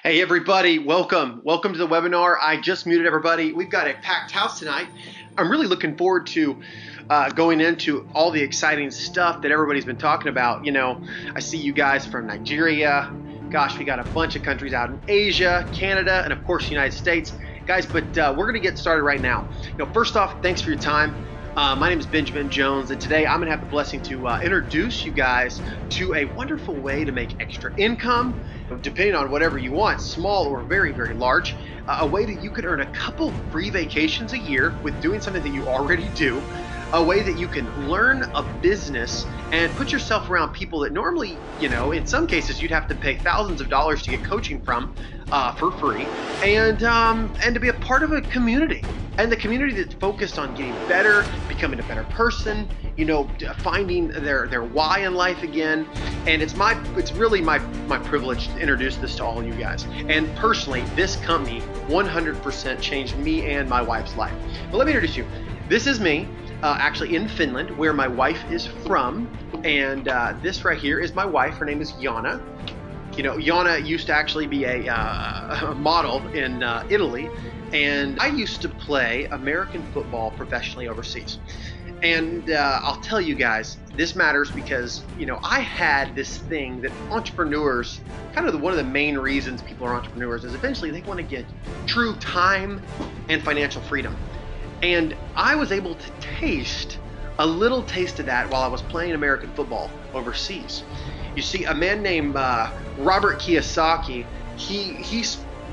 Hey everybody, welcome to the webinar. I just muted everybody. We've got a packed house tonight. I'm really looking forward to going into all the exciting stuff that everybody's been talking about. You know, I see you guys from Nigeria. Gosh, we got a bunch of countries out in Asia, Canada, and of course the United States. Guys, but we're gonna get started right now. First off, thanks for your time. My name is Benjamin Jones, and today I'm going to have the blessing to introduce you guys to a wonderful way to make extra income, depending on whatever you want, small or very, very large, a way that you could earn a couple free vacations a year with doing something that you already do, a way that you can learn a business and put yourself around people that normally, in some cases you'd have to pay thousands of dollars to get coaching from for free, and to be a part of a community. And the community that's focused on getting better, becoming a better person, finding their why in life again. And it's really my privilege to introduce this to all of you guys. And personally, this company 100% changed me and my wife's life. But let me introduce you. This is me, actually in Finland, where my wife is from. And this right here is my wife. Her name is Jana. Jana used to actually be a model in Italy. And I used to play American football professionally overseas. And I'll tell you guys, this matters because, I had this thing that entrepreneurs, one of the main reasons people are entrepreneurs is eventually they want to get true time and financial freedom. And I was able to taste a little taste of that while I was playing American football overseas. You see, a man named Robert Kiyosaki, he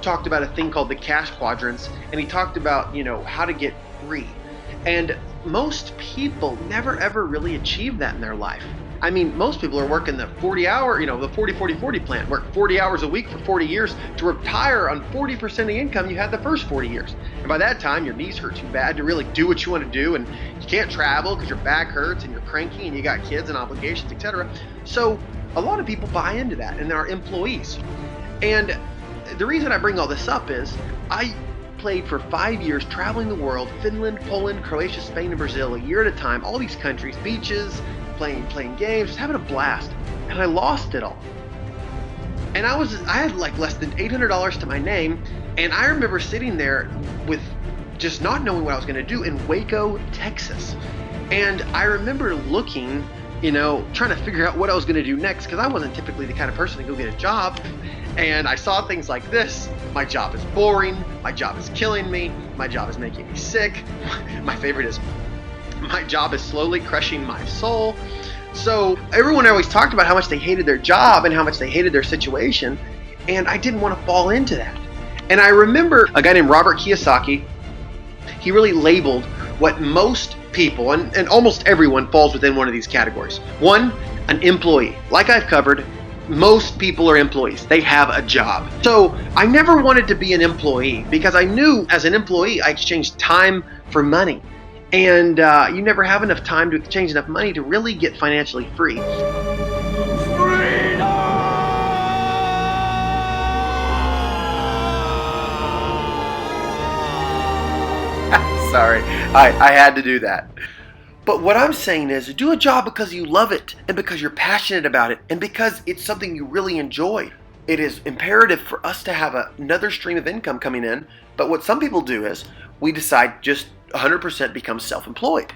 talked about a thing called the cash quadrants, and he talked about how to get free. And most people never ever really achieve that in their life. I mean, most people are working the 40-hour, the 40-40-40 plan, work 40 hours a week for 40 years to retire on 40% of the income you had the first 40 years. And by that time, your knees hurt too bad to really do what you want to do, and you can't travel because your back hurts and you're cranky and you got kids and obligations, etc. So a lot of people buy into that, and they're employees. And the reason I bring all this up is I played for 5 years traveling the world, Finland, Poland, Croatia, Spain, and Brazil, a year at a time, all these countries, beaches, playing games, just having a blast. And I lost it all. And I had like less than $800 to my name, and I remember sitting there with just not knowing what I was going to do in Waco, Texas. And I remember looking, trying to figure out what I was going to do next, because I wasn't typically the kind of person to go get a job. And I saw things like this. My job is boring. My job is killing me. My job is making me sick. My favorite is my job is slowly crushing my soul. So everyone always talked about how much they hated their job and how much they hated their situation. And I didn't want to fall into that. And I remember a guy named Robert Kiyosaki. He really labeled what most people, and almost everyone falls within one of these categories. One, an employee. Like I've covered, most people are employees. They have a job. So I never wanted to be an employee because I knew as an employee I exchanged time for money. And you never have enough time to exchange enough money to really get financially free. Sorry, I had to do that. But what I'm saying is do a job because you love it and because you're passionate about it and because it's something you really enjoy. It is imperative for us to have another stream of income coming in. But what some people do is we decide just 100% become self-employed.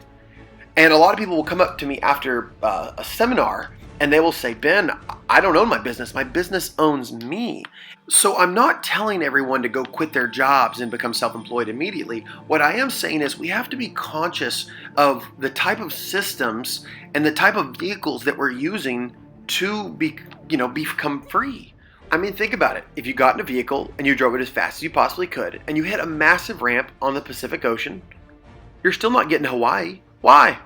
And a lot of people will come up to me after a seminar and they will say, Ben, I don't own my business. My business owns me. So I'm not telling everyone to go quit their jobs and become self-employed immediately. What I am saying is we have to be conscious of the type of systems and the type of vehicles that we're using to become free. I mean, think about it. If you got in a vehicle and you drove it as fast as you possibly could and you hit a massive ramp on the Pacific Ocean, you're still not getting to Hawaii. Why?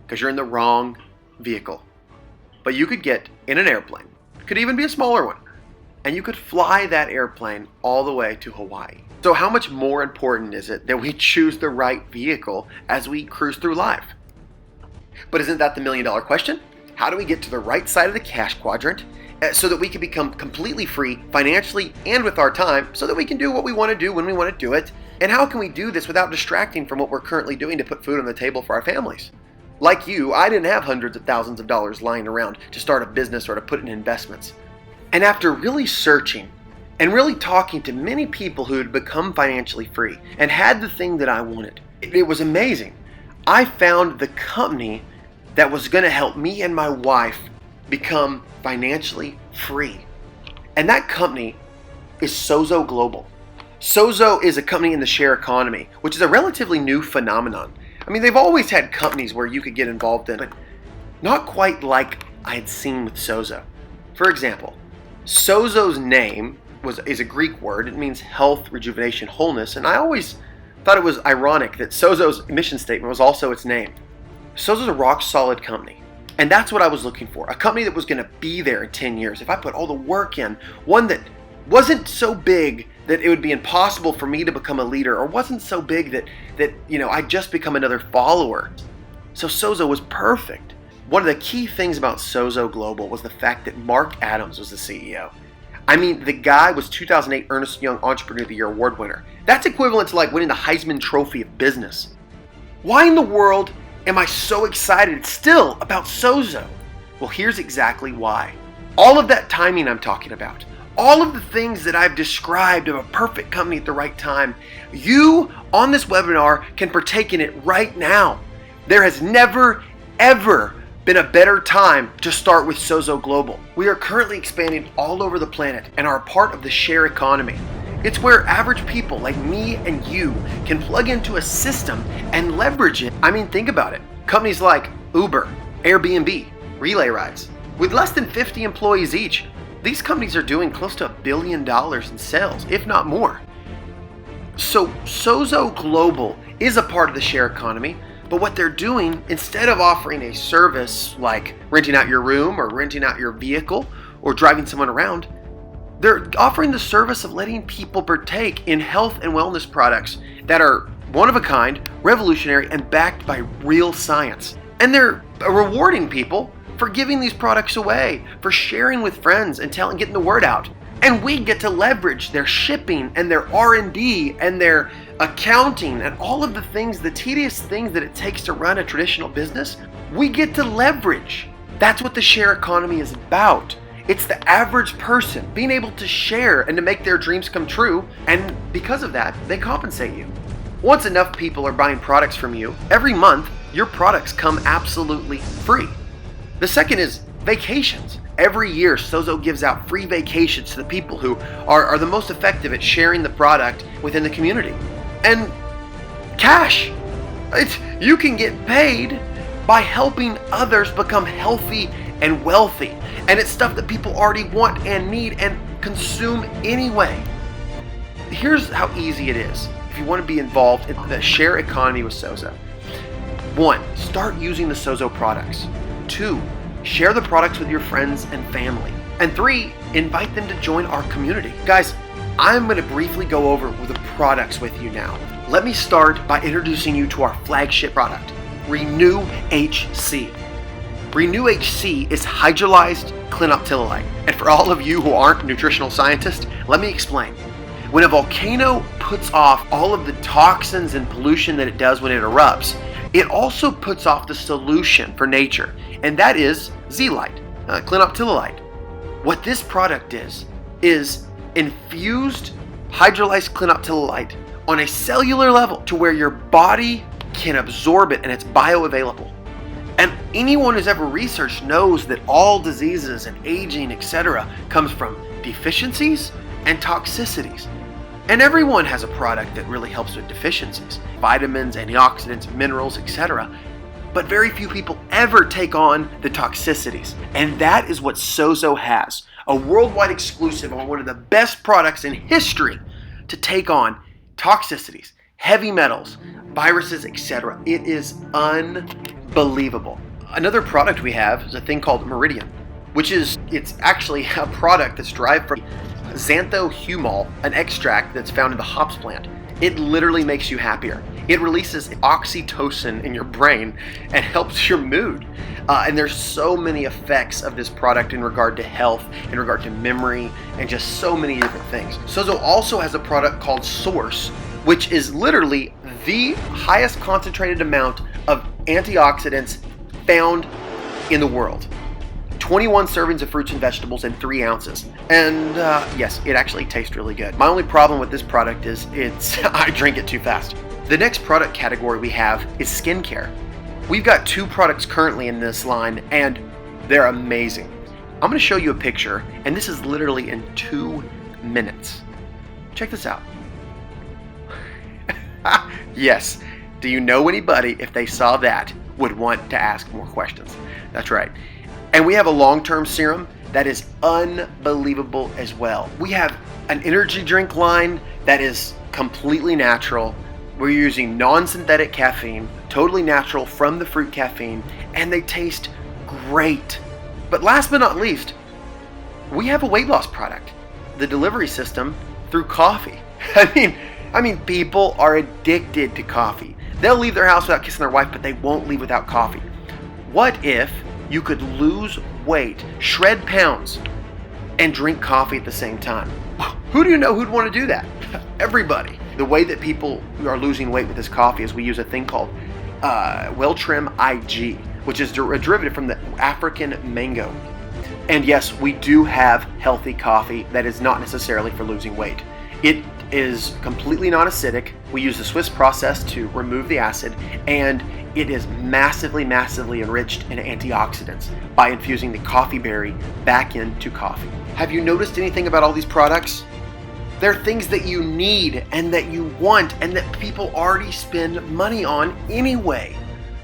Because you're in the wrong vehicle. But you could get in an airplane, could even be a smaller one, and you could fly that airplane all the way to Hawaii. So how much more important is it that we choose the right vehicle as we cruise through life? But isn't that the $1 million question? How do we get to the right side of the cash quadrant so that we can become completely free financially and with our time so that we can do what we want to do when we want to do it? And how can we do this without distracting from what we're currently doing to put food on the table for our families? Like you, I didn't have hundreds of thousands of dollars lying around to start a business or to put in investments. And after really searching and really talking to many people who had become financially free and had the thing that I wanted. It was amazing. I found the company that was going to help me and my wife become financially free. And that company is SoZo Global. SoZo is a company in the share economy, which is a relatively new phenomenon. I mean, they've always had companies where you could get involved in, but not quite like I had seen with SoZo. For example, SoZo's name is a Greek word. It means health, rejuvenation, wholeness, and I always thought it was ironic that SoZo's mission statement was also its name. SoZo's a rock solid company, and that's what I was looking for. A company that was going to be there in 10 years. If I put all the work in, one that wasn't so big that it would be impossible for me to become a leader, or wasn't so big that I'd just become another follower. So SoZo was perfect. One of the key things about SoZo Global was the fact that Mark Adams was the CEO. I mean, the guy was 2008 Ernst & Young Entrepreneur of the Year award winner. That's equivalent to like winning the Heisman Trophy of business. Why in the world am I so excited still about SoZo? Well, here's exactly why. All of that timing I'm talking about, all of the things that I've described of a perfect company at the right time, you on this webinar can partake in it right now. There has never, ever been a better time to start with SoZo Global. We are currently expanding all over the planet and are a part of the share economy. It's where average people like me and you can plug into a system and leverage it. I mean, think about it. Companies like Uber, Airbnb, Relay Rides, with less than 50 employees each, these companies are doing close to $1 billion in sales, if not more. So SoZo Global is a part of the share economy, but what they're doing, instead of offering a service like renting out your room or renting out your vehicle or driving someone around, they're offering the service of letting people partake in health and wellness products that are one of a kind, revolutionary, and backed by real science. And they're rewarding people for giving these products away, for sharing with friends and getting the word out. And we get to leverage their shipping and their R&D and their accounting and all of the things, the tedious things that it takes to run a traditional business. We get to leverage. That's what the share economy is about. It's the average person being able to share and to make their dreams come true. And because of that, they compensate you. Once enough people are buying products from you, every month your products come absolutely free. The second is vacations. Every year, SoZo gives out free vacations to the people who are the most effective at sharing the product within the community. And cash. You can get paid by helping others become healthy and wealthy. And it's stuff that people already want and need and consume anyway. Here's how easy it is if you want to be involved in the share economy with SoZo. 1, start using the SoZo products. 2, share the products with your friends and family. And 3, invite them to join our community. Guys, I'm going to briefly go over the products with you now. Let me start by introducing you to our flagship product, Renew HC. Renew HC is hydrolyzed clinoptilolite. And for all of you who aren't nutritional scientists, let me explain. When a volcano puts off all of the toxins and pollution that it does when it erupts, it also puts off the solution for nature, and that is zeolite, clinoptilolite. What this product is infused hydrolyzed clinoptilolite on a cellular level to where your body can absorb it and it's bioavailable. And anyone who's ever researched knows that all diseases and aging, etc., comes from deficiencies and toxicities. And everyone has a product that really helps with deficiencies, vitamins, antioxidants, minerals, etc. But very few people ever take on the toxicities. And that is what SoZo has, a worldwide exclusive on one of the best products in history to take on toxicities, heavy metals, viruses, etc. It is unbelievable. Another product we have is a thing called Meridian, it's actually a product that's derived from xanthohumol, an extract that's found in the hops plant. It literally makes you happier. It releases oxytocin in your brain and helps your mood. And there's so many effects of this product in regard to health, in regard to memory, and just so many different things. SoZo also has a product called Source, which is literally the highest concentrated amount of antioxidants found in the world. 21 servings of fruits and vegetables in 3 ounces. And yes, it actually tastes really good. My only problem with this product is I drink it too fast. The next product category we have is skincare. We've got 2 products currently in this line, and they're amazing. I'm going to show you a picture, and this is literally in 2 minutes. Check this out. Yes, do you know anybody, if they saw that, would want to ask more questions? That's right. And we have a long-term serum that is unbelievable as well. We have an energy drink line that is completely natural. We're using non-synthetic caffeine, totally natural from the fruit caffeine, and they taste great. But last but not least, we have a weight loss product, the delivery system through coffee. I mean, people are addicted to coffee. They'll leave their house without kissing their wife, but they won't leave without coffee. What if you could lose weight, shred pounds, and drink coffee at the same time? Who do you know who'd want to do that? Everybody. The way that people are losing weight with this coffee is we use a thing called Well-Trim IG, which is a derivative from the African mango. And yes, we do have healthy coffee that is not necessarily for losing weight. It is completely non-acidic. We use the Swiss process to remove the acid, and it is massively enriched in antioxidants by infusing the coffee berry back into coffee. Have you noticed anything about all these products? They're things that you need and that you want and that people already spend money on anyway.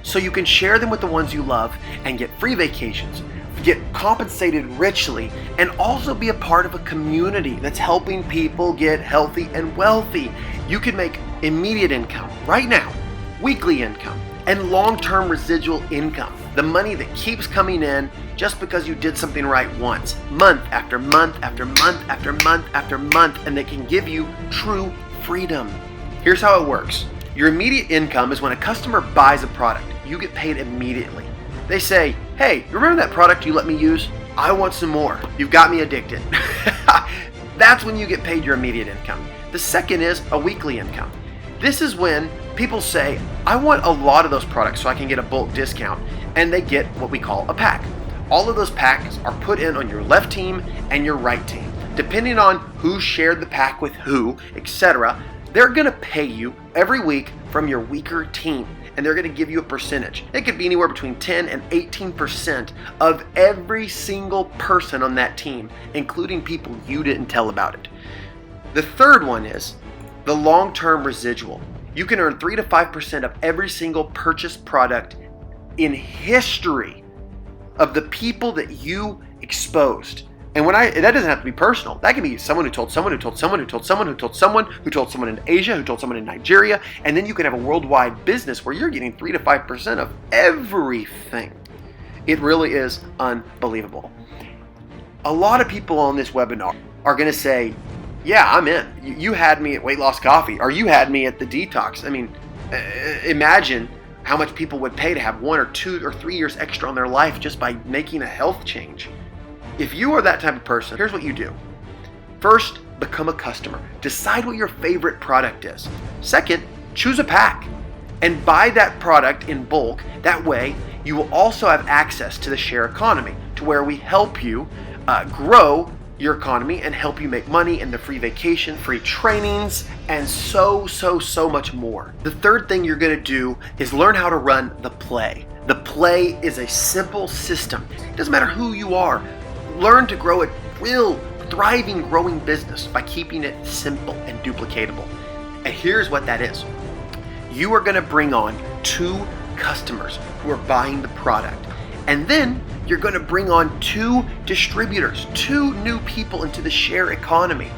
So you can share them with the ones you love and get free vacations, get compensated richly, and also be a part of a community that's helping people get healthy and wealthy. You can make immediate income right now, weekly income, and long-term residual income. The money that keeps coming in just because you did something right once, month after month after month after month after month, and that can give you true freedom. Here's how it works. Your immediate income is when a customer buys a product. You get paid immediately. They say, hey, remember that product you let me use? I want some more. You've got me addicted. That's when you get paid your immediate income. The second is a weekly income. This is when people say, I want a lot of those products so I can get a bulk discount, and they get what we call a pack. All of those packs are put in on your left team and your right team. Depending on who shared the pack with who, etc., they're going to pay you every week from your weaker team, and they're going to give you a percentage. It could be anywhere between 10 and 18% of every single person on that team, including people you didn't tell about it. The third one is the long-term residual. You can earn 3 to 5% of every single purchased product in history of the people that you exposed. And that doesn't have to be personal. That can be someone who told someone who told someone who told someone who told someone who told someone in Asia, who told someone in Nigeria, and then you can have a worldwide business where you're getting 3 to 5% of everything. It really is unbelievable. A lot of people on this webinar are going to say, yeah, I'm in. You had me at Weight Loss Coffee, or you had me at the Detox. I mean, imagine how much people would pay to have 1 or 2 or 3 years extra on their life just by making a health change. If you are that type of person, here's what you do. First, become a customer. Decide what your favorite product is. Second, choose a pack and buy that product in bulk. That way, you will also have access to the share economy, to where we help you grow your economy and help you make money, and the free vacation, free trainings, and so much more. The third thing you're going to do is learn how to run the play. The play is a simple system. It doesn't matter who you are. Learn to grow a real, thriving, growing business by keeping it simple and duplicatable. And here's what that is. You are going to bring on 2 customers who are buying the product. And then you're going to bring on 2 distributors, 2 new people into the share economy.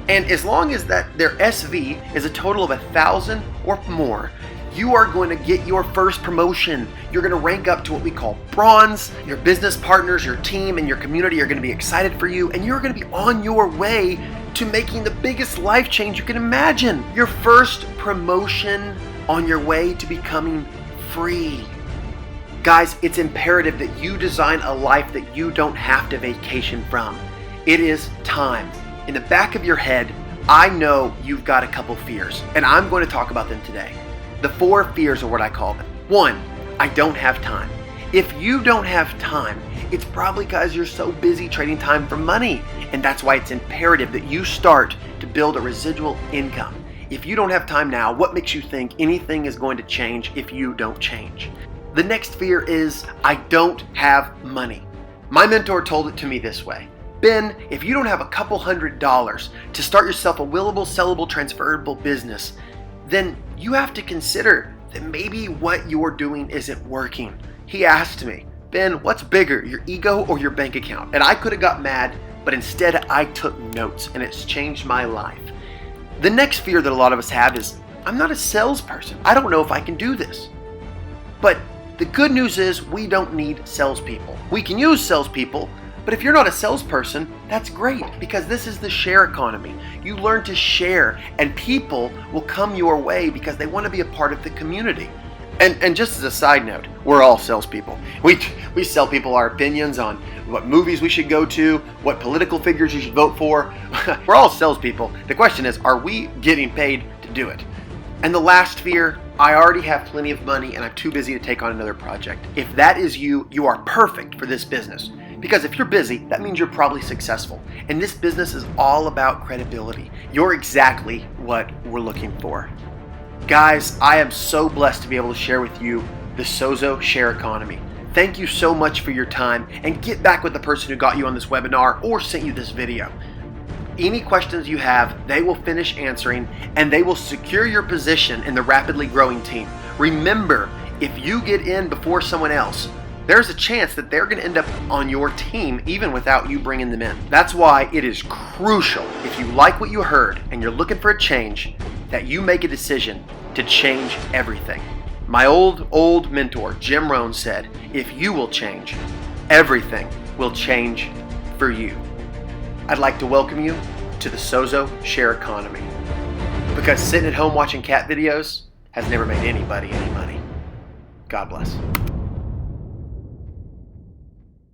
And as long as that their SV is a total of 1,000 or more, you are going to get your first promotion. You're going to rank up to what we call bronze. Your business partners, your team, and your community are going to be excited for you, and you're going to be on your way to making the biggest life change you can imagine. Your first promotion on your way to becoming free. Guys, it's imperative that you design a life that you don't have to vacation from. It is time. In the back of your head, I know you've got a couple fears, and I'm going to talk about them today. The 4 fears are what I call them. 1, I don't have time. If you don't have time, It's probably because you're so busy trading time for money. And that's why it's imperative that you start to build a residual income. If you don't have time now, what makes you think anything is going to change if you don't change? The next fear is, I don't have money. My mentor told it to me this way. Ben, if you don't have a couple $100s to start yourself a willable, sellable, transferable business, then you have to consider that maybe what you're doing isn't working. He asked me, Ben, what's bigger, your ego or your bank account? And I could have got mad, but instead I took notes, and it's changed my life. The next fear that a lot of us have is, I'm not a salesperson. I don't know if I can do this. But the good news is we don't need salespeople. We can use salespeople, but if you're not a salesperson, that's great, because this is the share economy. You learn to share, and people will come your way because they want to be a part of the community. And just as a side note, we're all salespeople. We sell people our opinions on what movies we should go to, what political figures you should vote for. We're all salespeople. The question is, are we getting paid to do it? And the last fear, I already have plenty of money and I'm too busy to take on another project. If that is you, you are perfect for this business. Because if you're busy, that means you're probably successful. And this business is all about credibility. You're exactly what we're looking for. Guys, I am so blessed to be able to share with you the SoZo share economy. Thank you so much for your time, and get back with the person who got you on this webinar or sent you this video. Any questions you have, they will finish answering, and they will secure your position in the rapidly growing team. Remember, if you get in before someone else, there's a chance that they're going to end up on your team even without you bringing them in. That's why it is crucial, if you like what you heard and you're looking for a change, that you make a decision to change everything. My old mentor, Jim Rohn, said, if you will change, everything will change for you. I'd like to welcome you to the SoZo share economy, because sitting at home watching cat videos has never made anybody any money. God bless.